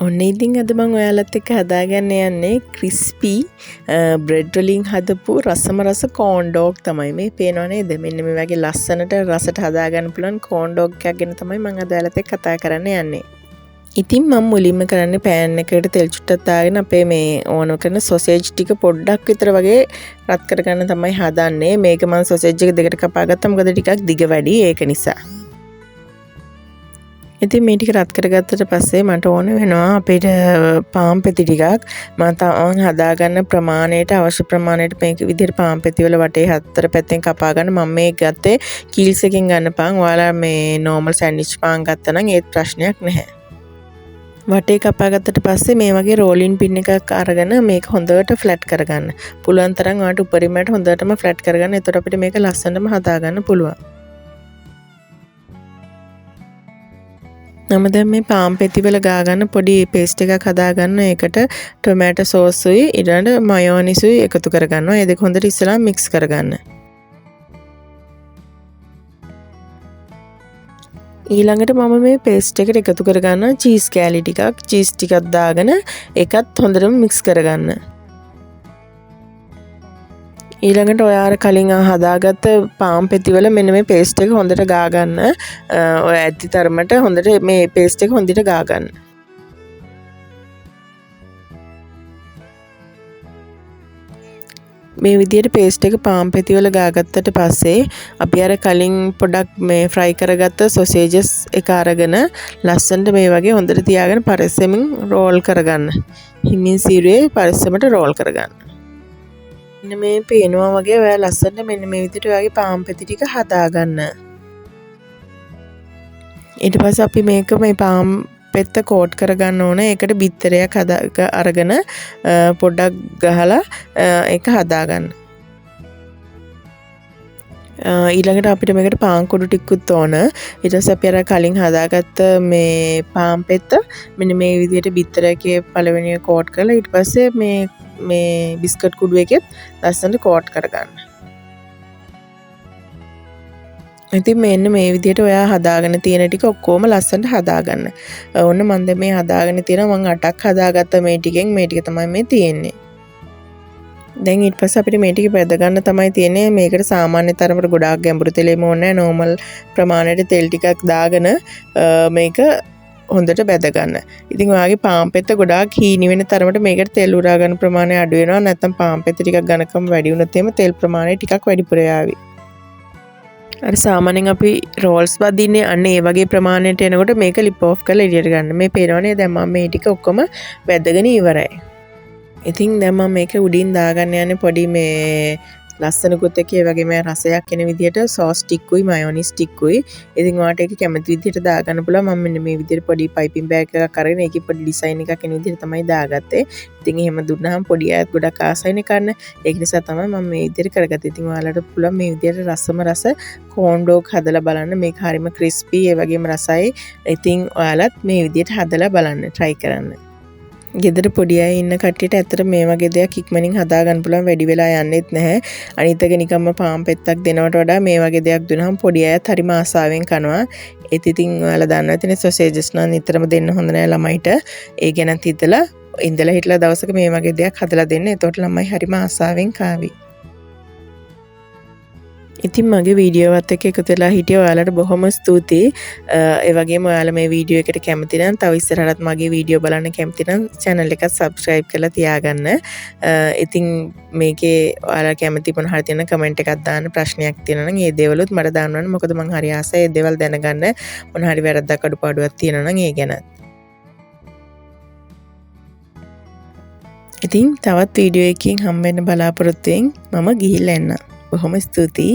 ඔන්න ඉතින් අද මම ඔයාලත් එක්ක හදාගන්න යන්නේ ක්‍රිස්පි බ්‍රෙඩ් වලින් හදපු රසම රස කෝන් ඩොග් තමයි මේ පේනව නේද? මෙන්න මේ වගේ ලස්සනට රසට හදාගන්න පුළුවන් කෝන් ඩොග් එකක් ගැන තමයි මම අද ඔයාලත් එක්ක කතා කරන්න යන්නේ. ඉතින් මම මුලින්ම කරන්නේ පෑන් එකකට තෙල් චුට්ටක් දාගෙන අපේ මේ ඕන කරන සොසේජ් ටික පොඩ්ඩක් විතර වගේ රත් කරගන්න තමයි හදන්නේ. මේක මම සොසේජ් එක දෙකට කපා ගත්තා මොකද ටිකක් දිග වැඩි ඒක නිසා. ඉතින් මේ ටික රත් කරගත්තට පස්සේ මට ඕන වෙනවා අපිට පාන් පෙති ටිකක් මම හදාගන්න ප්‍රමාණයට අවශ්‍ය ප්‍රමාණයට මේක විදිහට පාන් පෙති වල වටේ හතර පැත්තෙන් කපා ගන්න. මම මේ ගත්තේ කීල්ස් එකෙන් ගන්න පාන්. ඔයාලා මේ normal sandwich පාන් ගත්තා නම් ඒත් ප්‍රශ්නයක් නැහැ. වටේ කපා ගත්තට පස්සේ මේ වගේ රෝලින් පින් එකක් අරගෙන මේක හොඳට ෆ්ලැට් කරගන්න. පුළුවන් තරම් ඔයාලට උඩරිමයට හොඳටම ෆ්ලැට් කරගන්න. එතකොට අපිට මේක ලස්සනටම හදාගන්න පුළුවන්. මම දැන් මේ පාන් පෙති වල ගා ගන්න පොඩි පේස්ට් එකක් හදා ගන්න. ඒකට ටොමැටෝ සෝස් උයි ඊළඟට මයෝනිස් උයි එකතු කර ගන්නවා. ඒ දෙක හොඳට ඉස්සලා මික්ස් කරගන්න. ඊළඟට මම මේ පේස්ට් එකට එකතු කර ගන්නවා චීස් කෑලි ටිකක්. චීස් ටිකක් දාගෙන ඒකත් හොඳටම මික්ස් කරගන්න. ඊළඟට ඔයාලා කලින් හදාගත්ත පාන් පෙති වල මෙන්න මේ පේස්ට් එක හොඳට ගා ගන්න. ඔය ඇති තරමට හොඳට මේ පේස්ට් එක හොඳට ගා ගන්න. මේ විදිහට පේස්ට් එක පාන් පෙති වල ගාගත්තට පස්සේ අපි අර කලින් පොඩක් මේ ෆ්‍රයි කරගත්ත සොසේජස් එක අරගෙන ලස්සනට මේ වගේ හොඳට තියාගෙන පරිස්සමින් රෝල් කරගන්න. හිමින් සීරුවේ පරිස්සමට රෝල් කරගන්න. මෙන්න මේ පේනවා වගේ ඔයා ලස්සනට මෙන්න මේ විදිහට ඔයාගේ පාන් පෙති ටික හදාගන්න. ඊට පස්සේ අපි මේක මේ පාන් පෙත්ත කෝට් කරගන්න ඕන. ඒකට බිත්තරයක් අරගෙන පොඩ්ඩක් ගහලා ඒක හදාගන්න. ඊළඟට අපිට මේකට පාන් කුඩු ටිකකුත් ඕන. ඊට පස්සේ අපි අර කලින් හදාගත්ත මේ පාන් පෙත්ත මෙන්න මේ විදිහට බිත්තරයකේ පළවෙනිය කෝට් කරලා ඊට පස්සේ මේ බිස්කට් කුඩු එකෙත් ලස්සනට කෝට් කරගන්න. ඉතින් මෙන්න මේ විදිහට ඔයා හදාගෙන තියෙන ටික ඔක්කොම ලස්සනට හදාගන්න. ඔන්න මම දැන් මේ හදාගෙන තියෙනවා. මම 8ක් හදාගත්ත මේ ටිකෙන් මේ ටික තමයි මේ තියෙන්නේ. දැන් ඊට පස්සේ අපිට මේ ටික බෙද ගන්න තමයි තියෙන්නේ. මේකට සාමාන්‍ය තරමට ගොඩාක් ගැඹුරු තෙලෙම ඕනේ නැහැ. normal ප්‍රමාණයට තෙල් ටිකක් දාගෙන මේක හොඳට බෙද ගන්න. ඉතින් ඔයාගේ පාන් පෙත්ත ගොඩාක් හීනි වෙන තරමට මේකට තෙල් උරා ගන්න ප්‍රමාණය අඩු වෙනවා. නැත්නම් පාන් පෙත්ත ටිකක් ඝනකම වැඩි වුණොත් එහෙම තෙල් ප්‍රමාණය ටිකක් වැඩිපුර යාවි. අර සාමාන්‍යයෙන් අපි රෝල්ස් බදින්නේ අන්න ඒ වගේ ප්‍රමාණයට එනකොට මේක ලිප් ඔෆ් කරලා එළියට ගන්න. මේ පේනවනේ දැන් මම මේ ටික ඔක්කොම වැදගෙන ඉවරයි. ඉතින් දැන් මම මේක උඩින් දාගන්න යන්නේ පොඩි මේ ලස්සනකුත් එක්ක ඒ වගේම රසයක් එන විදිහට සෝස් ටික්කුයි මයෝනිස් ටික්කුයි. ඉතින් ඔයාලට ඒක කැමති විදිහට දාගන්න පුළුවන්. මම මෙන්න මේ විදිහට පොඩි පයිපින් බෑග් එකක් අරගෙන ඒකේ පොඩි ඩිසයින් එකක් එන විදිහට තමයි දාගත්තේ. ඉතින් එහෙම දුන්නාම පොඩි අයත් ගොඩක් ආසයිනේ කන්න. ඒක නිසා තමයි මම මේ විදිහට කරගත්තේ. ඉතින් ඔයාලට පුළුවන් මේ විදිහට රසම රස කෝන් ඩොග් හදලා බලන්න. මේක හරිම ක්‍රිස්පි ඒ වගේම රසයි. ඉතින් ඔයාලත් මේ විදිහට හදලා බලන්න try කරන්න. ගෙදර පොඩි අය ඉන්න කට්ටියට ඇත්තට මේ වගේ දෙයක් ඉක්මනින් හදා ගන්න පුළුවන්. වැඩි වෙලා යන්නෙත් නැහැ. අනිත් එක නිකම්ම පාන් පෙත්තක් දෙනවට වඩා මේ වගේ දෙයක් දුනහම පොඩි අයත් හරිම ආසාවෙන් කනවා. ඒත් ඉතින් ඔයාලා දන්නවා ඇතිනේ සොසේජස් නම් නිතරම දෙන්න හොඳ නැහැ ළමයිට. ඒ ගැනත් හිතලා ඉඳලා හිටලා දවසක මේ වගේ දෙයක් හදලා දෙන්න. එතකොට ළමයි හරිම ආසාවෙන් කාවි. ඉතින් මගේ වීඩියෝවත් එක්ක එකතු වෙලා හිටිය ඔයාලට බොහොම ස්තුතියි. ඒ වගේම ඔයාලා මේ වීඩියෝ එකට කැමති නම් තව ඉස්සරහටත් මගේ වීඩියෝ බලන්න කැමති නම් channel එක subscribe කරලා තියාගන්න. ඉතින් මේකේ ඔයාලා කැමති මොන හරි තියෙන කමෙන්ට් එකක් දාන්න ප්‍රශ්නයක් තියෙනවා නම් ඒ දේවලුත් මට දාන්න ඕනේ. මොකද මම හරි ආසයි ඒ දේවල් දැනගන්න. මොන හරි වැරද්දක් අඩුපාඩුවක් තියෙනවා නම් ඒ ගැන. ඉතින් තවත් වීඩියෝ එකකින් හම්බ වෙන්න බලාපොරොත්තු වෙමින් මම ගිහිල්ලා එන්නම්. බොහොම ස්තුතියි.